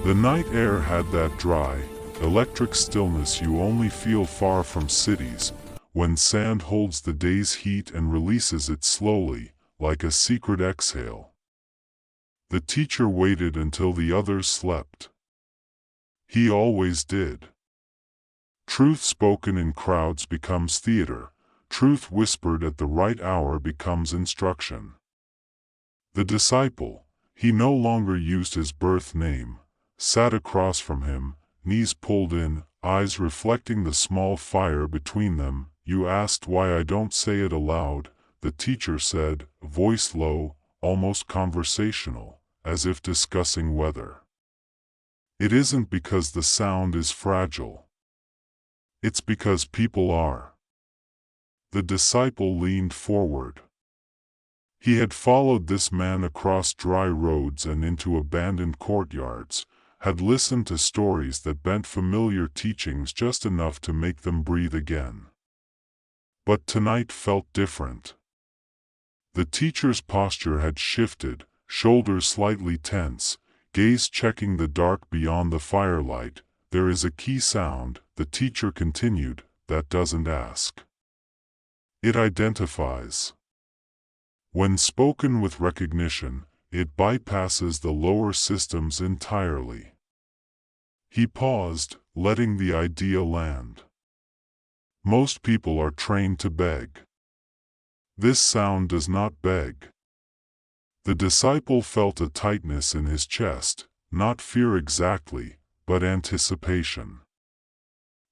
The night air had that dry, electric stillness you only feel far from cities, when sand holds the day's heat and releases it slowly, like a secret exhale. The teacher waited until the others slept. He always did. Truth spoken in crowds becomes theater. Truth whispered at the right hour becomes instruction. The disciple, he no longer used his birth name, sat across from him, knees pulled in, eyes reflecting the small fire between them. "You asked why I don't say it aloud," the teacher said, voice low, almost conversational, as if discussing weather. "It isn't because the sound is fragile. It's because people are." The disciple leaned forward. He had followed this man across dry roads and into abandoned courtyards, had listened to stories that bent familiar teachings just enough to make them breathe again. But tonight felt different. The teacher's posture had shifted, shoulders slightly tense, gaze checking the dark beyond the firelight. "There is a key sound," the teacher continued, "that doesn't ask. It identifies. When spoken with recognition, it bypasses the lower systems entirely." He paused, letting the idea land. Most people are trained to beg. This sound does not beg. The disciple felt a tightness in his chest, not fear exactly, but anticipation.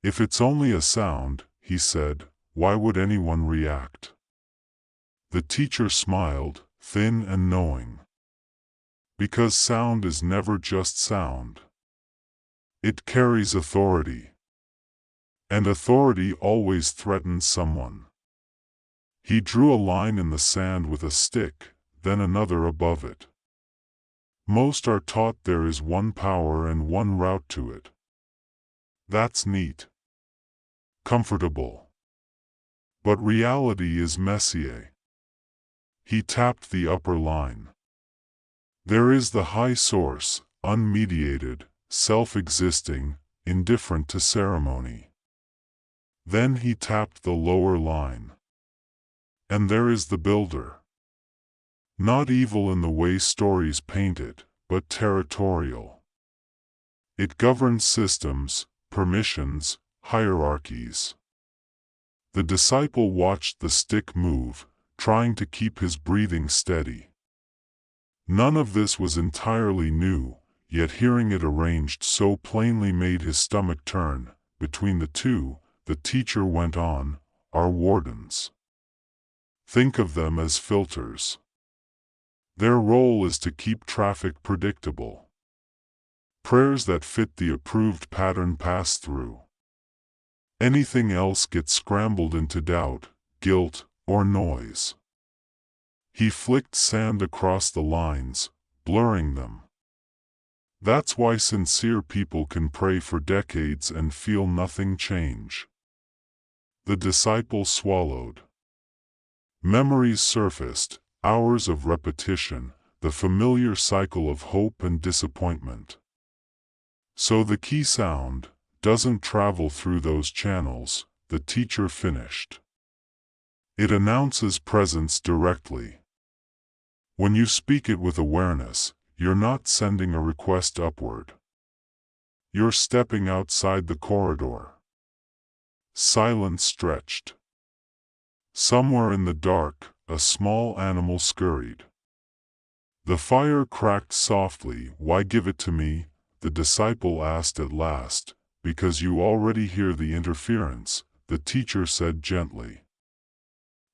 "If it's only a sound," he said, "why would anyone react?" The teacher smiled, thin and knowing. "Because sound is never just sound. It carries authority. And authority always threatens someone." He drew a line in the sand with a stick, then another above it. "Most are taught there is one power and one route to it. That's neat. Comfortable. But reality is messier." He tapped the upper line. "There is the high source, unmediated, self-existing, indifferent to ceremony." Then he tapped the lower line. "And there is the builder. Not evil in the way stories paint it, but territorial. It governs systems, permissions, hierarchies." The disciple watched the stick move, trying to keep his breathing steady. None of this was entirely new, yet hearing it arranged so plainly made his stomach turn. "Between the two," the teacher went on, "are wardens. Think of them as filters. Their role is to keep traffic predictable. Prayers that fit the approved pattern pass through. Anything else gets scrambled into doubt, guilt, or noise." He flicked sand across the lines, blurring them. "That's why sincere people can pray for decades and feel nothing change." The disciple swallowed. Memories surfaced, hours of repetition, the familiar cycle of hope and disappointment. "So the key sound doesn't travel through those channels," the teacher finished. "It announces presence directly. When you speak it with awareness, you're not sending a request upward. You're stepping outside the corridor." Silence stretched. Somewhere in the dark, a small animal scurried. The fire cracked softly. "Why give it to me?" the disciple asked at last. "Because you already hear the interference," the teacher said gently.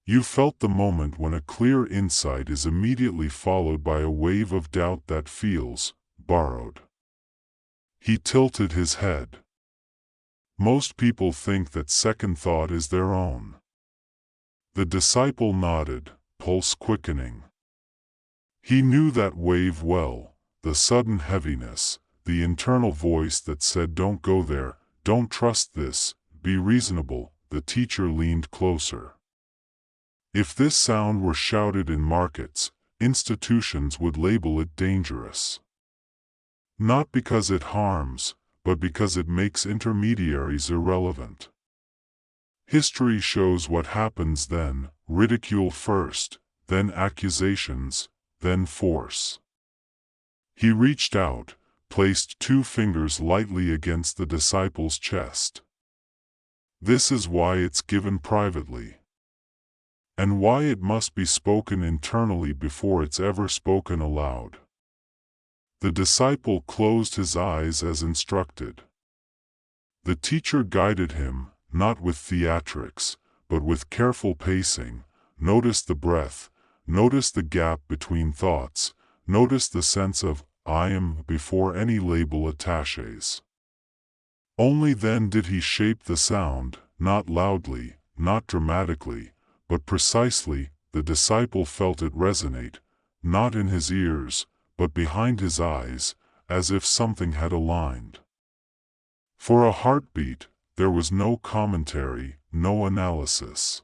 "You felt the moment when a clear insight is immediately followed by a wave of doubt that feels borrowed." He tilted his head. "Most people think that second thought is their own." The disciple nodded, pulse quickening. He knew that wave well, the sudden heaviness, the internal voice that said, "Don't go there, don't trust this, be reasonable." The teacher leaned closer. "If this sound were shouted in markets, institutions would label it dangerous. Not because it harms, but because it makes intermediaries irrelevant. History shows what happens then: ridicule first, then accusations, then force. He reached out, placed 2 fingers lightly against the disciple's chest. This is why it's given privately, and why it must be spoken internally before it's ever spoken aloud. The disciple closed his eyes as instructed. The teacher guided him, not with theatrics, but with careful pacing. Notice the breath, notice the gap between thoughts, notice the sense of I am before any label attaches. Only then did he shape the sound, not loudly, not dramatically, but precisely. The disciple felt it resonate, not in his ears, but behind his eyes, as if something had aligned. For a heartbeat, there was no commentary, no analysis.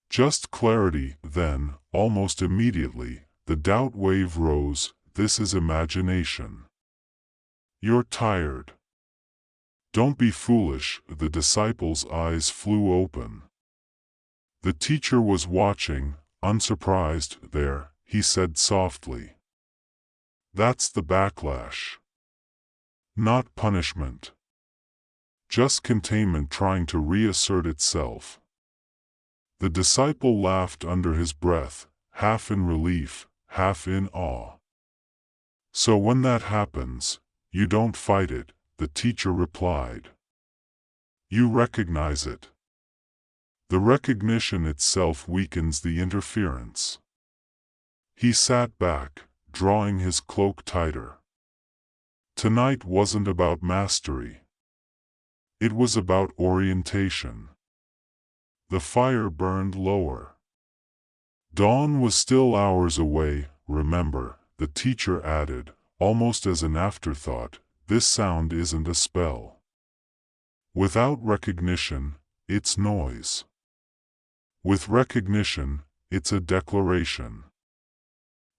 Just clarity. Then, almost immediately, the doubt wave rose. This is imagination. You're tired. Don't be foolish. The disciple's eyes flew open. The teacher was watching, unsurprised. There, he said softly. That's the backlash. Not punishment. Just containment trying to reassert itself. The disciple laughed under his breath, half in relief, half in awe. So when that happens, you don't fight it, the teacher replied. You recognize it. The recognition itself weakens the interference. He sat back, drawing his cloak tighter. Tonight wasn't about mastery. It was about orientation. The fire burned lower. Dawn was still hours away. Remember, the teacher added, almost as an afterthought, this sound isn't a spell. Without recognition, it's noise. With recognition, it's a declaration.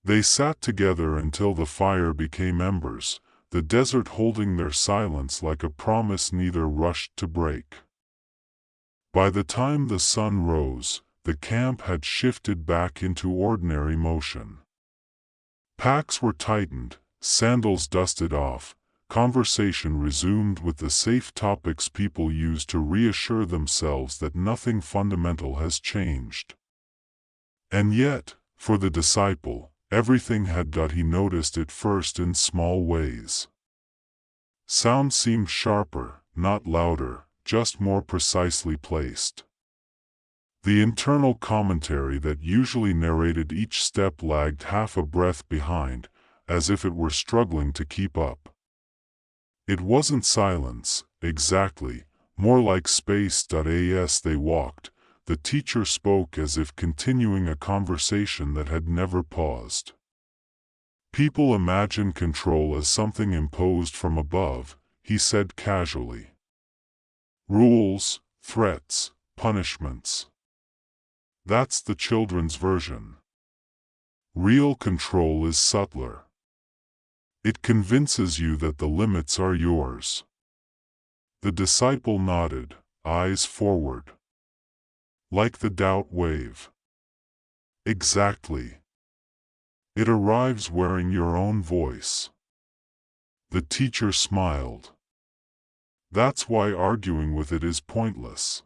They sat together until the fire became embers, the desert holding their silence like a promise neither rushed to break. By the time the sun rose, the camp had shifted back into ordinary motion. Packs were tightened, sandals dusted off, conversation resumed with the safe topics people use to reassure themselves that nothing fundamental has changed. And yet, for the disciple, everything had. He noticed it first in small ways. Sound seemed sharper, not louder, just more precisely placed. The internal commentary that usually narrated each step lagged half a breath behind, as if it were struggling to keep up. It wasn't silence, exactly, more like space. As they walked, the teacher spoke as if continuing a conversation that had never paused. People imagine control as something imposed from above, he said casually. Rules, threats, punishments. That's the children's version. Real control is subtler. It convinces you that the limits are yours. The disciple nodded, eyes forward. Like the doubt wave. Exactly. It arrives wearing your own voice. The teacher smiled. That's why arguing with it is pointless.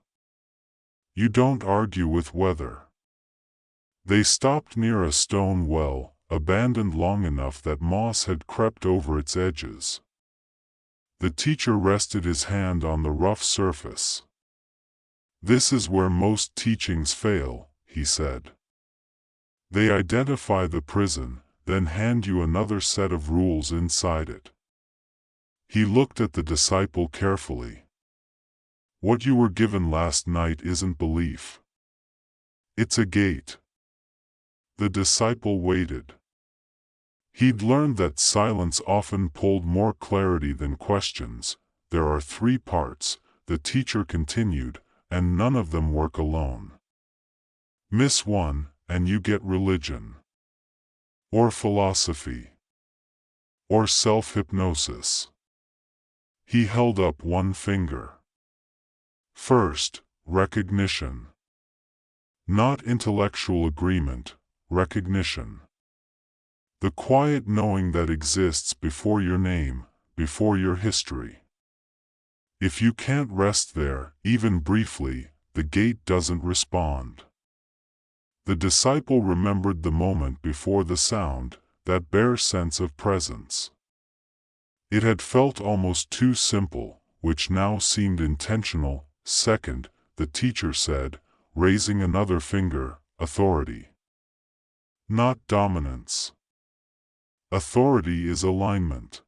You don't argue with weather. They stopped near a stone well, abandoned long enough that moss had crept over its edges. The teacher rested his hand on the rough surface. This is where most teachings fail, he said. They identify the prison, then hand you another set of rules inside it. He looked at the disciple carefully. What you were given last night isn't belief. It's a gate. The disciple waited. He'd learned that silence often pulled more clarity than questions. There are 3 parts, the teacher continued, and none of them work alone. Miss one, and you get religion. Or philosophy. or self-hypnosis. He held up one finger. First, recognition. Not intellectual agreement, recognition. The quiet knowing that exists before your name, before your history. If you can't rest there, even briefly, the gate doesn't respond. The disciple remembered the moment before the sound, that bare sense of presence. It had felt almost too simple, which now seemed intentional. Second, the teacher said, raising another finger, authority. Not dominance. Authority is alignment.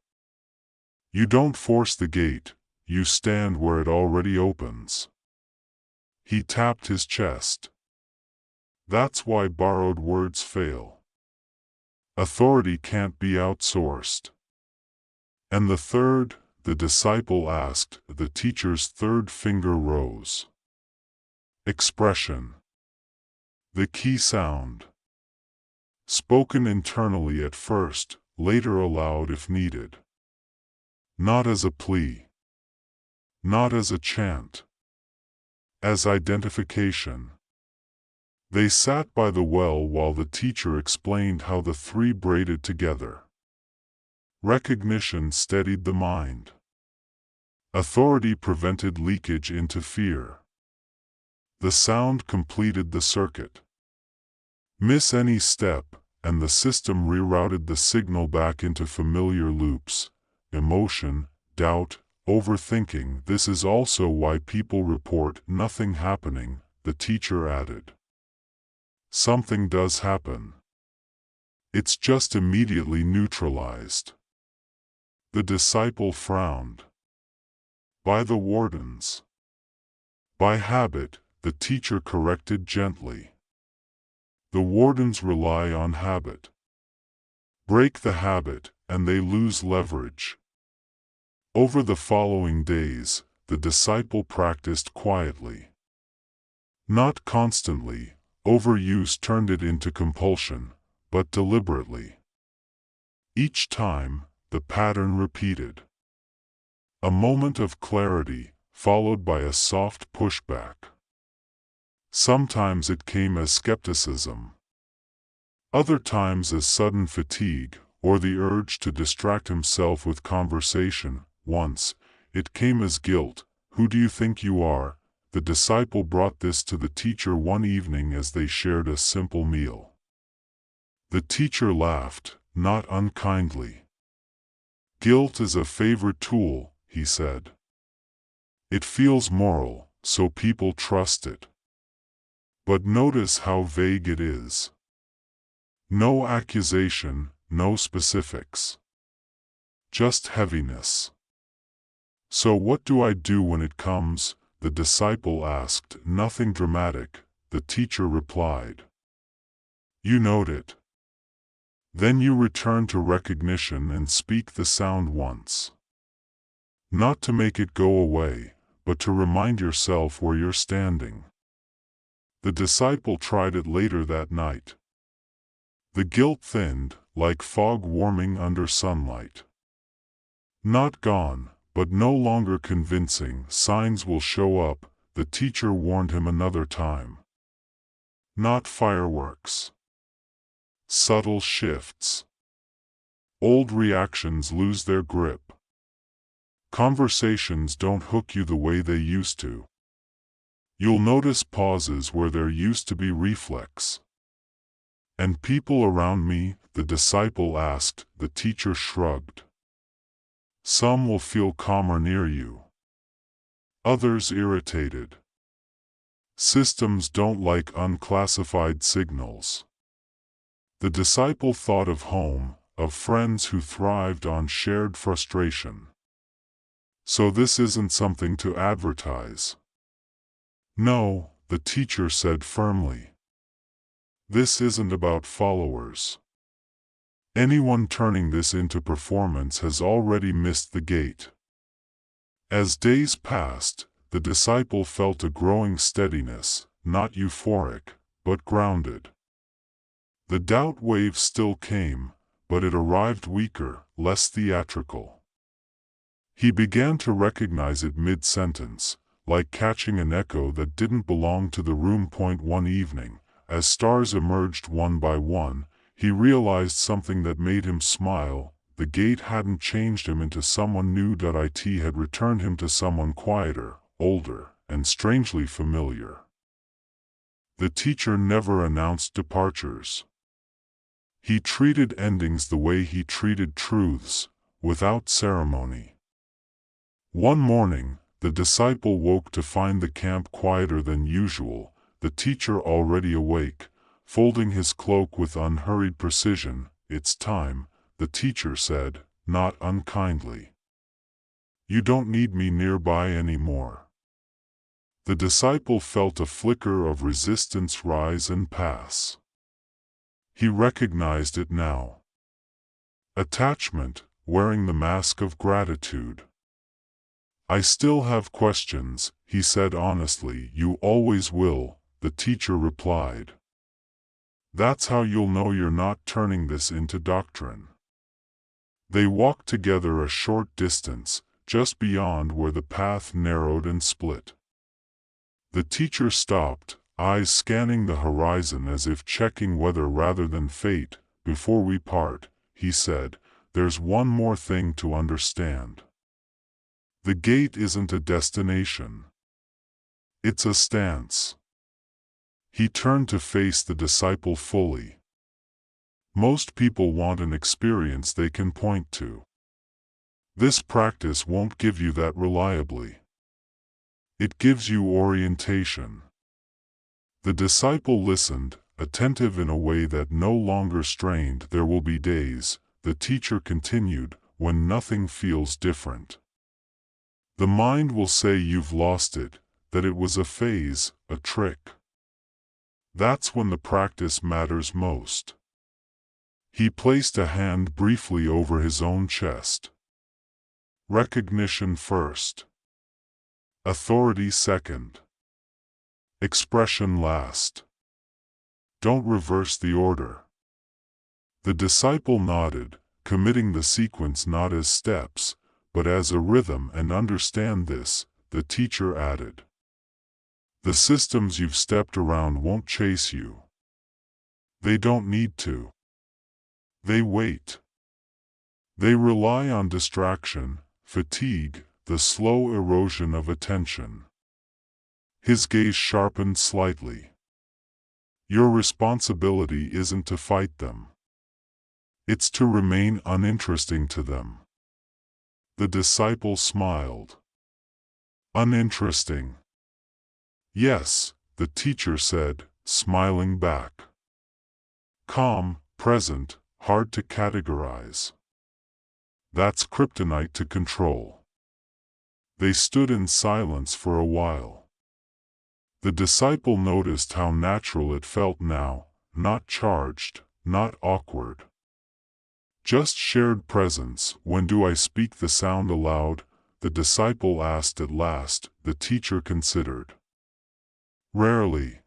You don't force the gate, you stand where it already opens. He tapped his chest. That's why borrowed words fail. Authority can't be outsourced. And the third, the disciple asked, the teacher's third finger rose. Expression. The key sound. Spoken internally at first, later aloud if needed. Not as a plea. Not as a chant. As identification. They sat by the well while the teacher explained how the three braided together. Recognition steadied the mind. Authority prevented leakage into fear. The sound completed the circuit. Miss any step, and the system rerouted the signal back into familiar loops. Emotion, doubt, overthinking. This is also why people report nothing happening, the teacher added. Something does happen. It's just immediately neutralized. The disciple frowned. By the wardens. By habit, the teacher corrected gently. The wardens rely on habit. Break the habit, and they lose leverage. Over the following days, the disciple practiced quietly. Not constantly. Overuse turned it into compulsion, but deliberately. Each time, the pattern repeated. A moment of clarity, followed by a soft pushback. Sometimes it came as skepticism. Other times as sudden fatigue, or the urge to distract himself with conversation. Once, it came as guilt. Who do you think you are? The disciple brought this to the teacher one evening as they shared a simple meal. The teacher laughed, not unkindly. Guilt is a favorite tool, he said. It feels moral, so people trust it. But notice how vague it is. No accusation, no specifics. Just heaviness. So what do I do when it comes? The disciple asked. Nothing dramatic, the teacher replied. You note it. Then you return to recognition and speak the sound once. Not to make it go away, but to remind yourself where you're standing. The disciple tried it later that night. The guilt thinned, like fog warming under sunlight. Not gone, but no longer convincing. Signs will show up, the teacher warned him another time. Not fireworks. Subtle shifts. Old reactions lose their grip. Conversations don't hook you the way they used to. You'll notice pauses where there used to be reflex. And people around me? The disciple asked. The teacher shrugged. Some will feel calmer near you. Others irritated. Systems don't like unclassified signals. The disciple thought of home, of friends who thrived on shared frustration. So this isn't something to advertise. No, the teacher said firmly. This isn't about followers. Anyone turning this into performance has already missed the gate. As days passed, the disciple felt a growing steadiness, not euphoric, but grounded. The doubt waves still came, but it arrived weaker, less theatrical. He began to recognize it mid-sentence, like catching an echo that didn't belong to the room. One evening, as stars emerged one by one, he realized something that made him smile. The gate hadn't changed him into someone new. It had returned him to someone quieter, older, and strangely familiar. The teacher never announced departures. He treated endings the way he treated truths, without ceremony. One morning, the disciple woke to find the camp quieter than usual, the teacher already awake, folding his cloak with unhurried precision. "It's time," the teacher said, not unkindly. "You don't need me nearby anymore." The disciple felt a flicker of resistance rise and pass. He recognized it now. Attachment, wearing the mask of gratitude. "I still have questions," he said honestly. "You always will," the teacher replied. "That's how you'll know you're not turning this into doctrine." They walked together a short distance, just beyond where the path narrowed and split. The teacher stopped, eyes scanning the horizon as if checking weather rather than fate. "Before we part," he said, "there's one more thing to understand. The gate isn't a destination. It's a stance." He turned to face the disciple fully. "Most people want an experience they can point to. This practice won't give you that reliably. It gives you orientation." The disciple listened, attentive in a way that no longer strained. "There will be days," the teacher continued, "when nothing feels different. The mind will say you've lost it, that it was a phase, a trick. That's when the practice matters most." He placed a hand briefly over his own chest. "Recognition first. Authority second. Expression last. Don't reverse the order." The disciple nodded, committing the sequence not as steps, but as a rhythm. "And understand this," the teacher added. "The systems you've stepped around won't chase you. They don't need to. They wait. They rely on distraction, fatigue, the slow erosion of attention." His gaze sharpened slightly. "Your responsibility isn't to fight them. It's to remain uninteresting to them." The disciple smiled. "Uninteresting?" "Yes," the teacher said, smiling back. "Calm, present, hard to categorize. That's kryptonite to control." They stood in silence for a while. The disciple noticed how natural it felt now, not charged, not awkward. Just shared presence. "When do I speak the sound aloud?" the disciple asked at last. The teacher considered. "Rarely.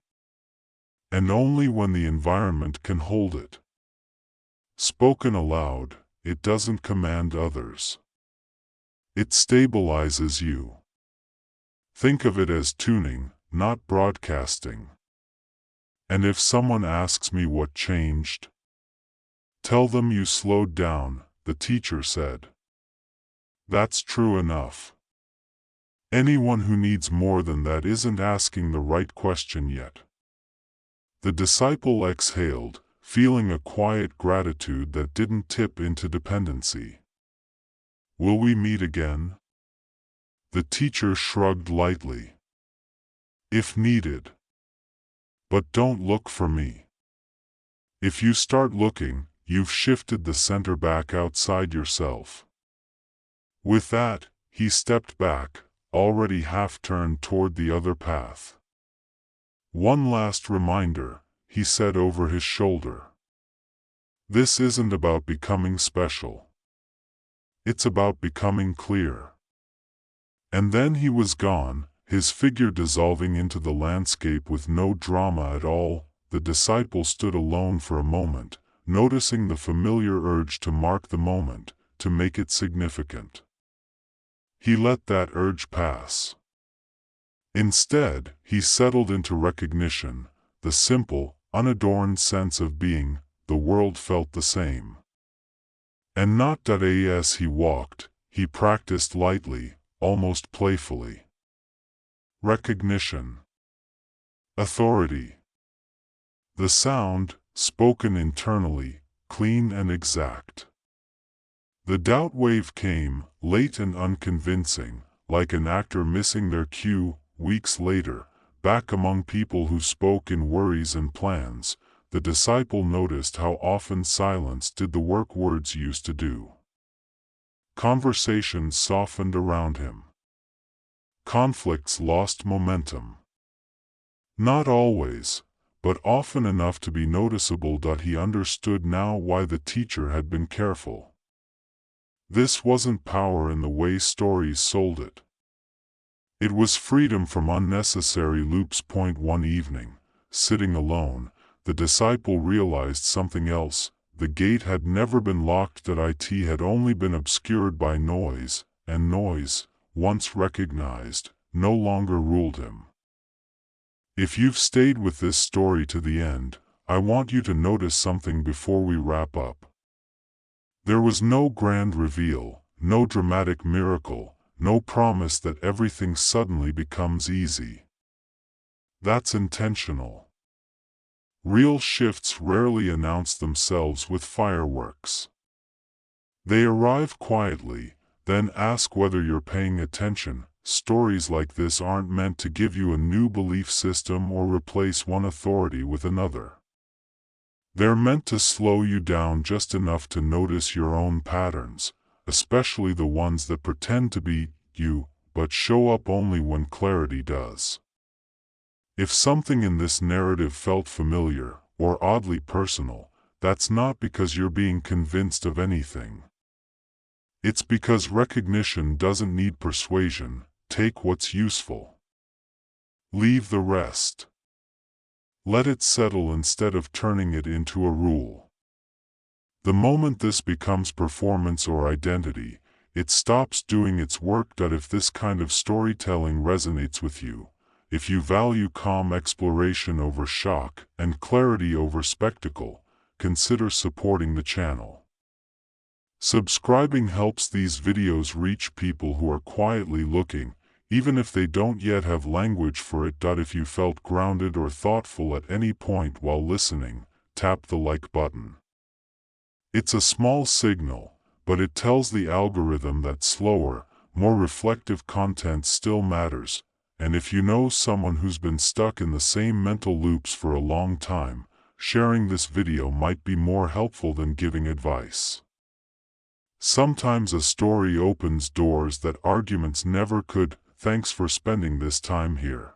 And only when the environment can hold it. Spoken aloud, it doesn't command others. It stabilizes you. Think of it as tuning, not broadcasting. And if someone asks me what changed, tell them you slowed down," the teacher said. "That's true enough. Anyone who needs more than that isn't asking the right question yet." The disciple exhaled, feeling a quiet gratitude that didn't tip into dependency. "Will we meet again?" The teacher shrugged lightly. "If needed. But don't look for me. If you start looking, you've shifted the center back outside yourself." With that, he stepped back, already half-turned toward the other path. "One last reminder," he said over his shoulder. "This isn't about becoming special. It's about becoming clear." And then he was gone, his figure dissolving into the landscape with no drama at all. The disciple stood alone for a moment, noticing the familiar urge to mark the moment, to make it significant. He let that urge pass. Instead, he settled into recognition, the simple, unadorned sense of being, the world felt the same. And not as he walked, he practiced lightly, almost playfully. Recognition. Authority. The sound, spoken internally, clean and exact. The doubt wave came, late and unconvincing, like an actor missing their cue. Weeks later, back among people who spoke in worries and plans, the disciple noticed how often silence did the work words used to do. Conversations softened around him. Conflicts lost momentum. Not always, but often enough to be noticeable. He understood now why the teacher had been careful. This wasn't power in the way stories sold it. It was freedom from unnecessary loops. One evening, sitting alone, the disciple realized something else. The gate had never been locked. It had only been obscured by noise, and noise, once recognized, no longer ruled him. If you've stayed with this story to the end, I want you to notice something before we wrap up. There was no grand reveal, no dramatic miracle, no promise that everything suddenly becomes easy. That's intentional. Real shifts rarely announce themselves with fireworks. They arrive quietly, then ask whether you're paying attention. Stories like this aren't meant to give you a new belief system or replace one authority with another. They're meant to slow you down just enough to notice your own patterns, especially the ones that pretend to be you, but show up only when clarity does. If something in this narrative felt familiar, or oddly personal, that's not because you're being convinced of anything. It's because recognition doesn't need persuasion. Take what's useful. Leave the rest. Let it settle instead of turning it into a rule. The moment this becomes performance or identity, it stops doing its work. If this kind of storytelling resonates with you, if you value calm exploration over shock and clarity over spectacle, consider supporting the channel. Subscribing helps these videos reach people who are quietly looking, even if they don't yet have language for it. If you felt grounded or thoughtful at any point while listening, tap the like button. It's a small signal, but it tells the algorithm that slower, more reflective content still matters. And if you know someone who's been stuck in the same mental loops for a long time, sharing this video might be more helpful than giving advice. Sometimes a story opens doors that arguments never could. Thanks for spending this time here.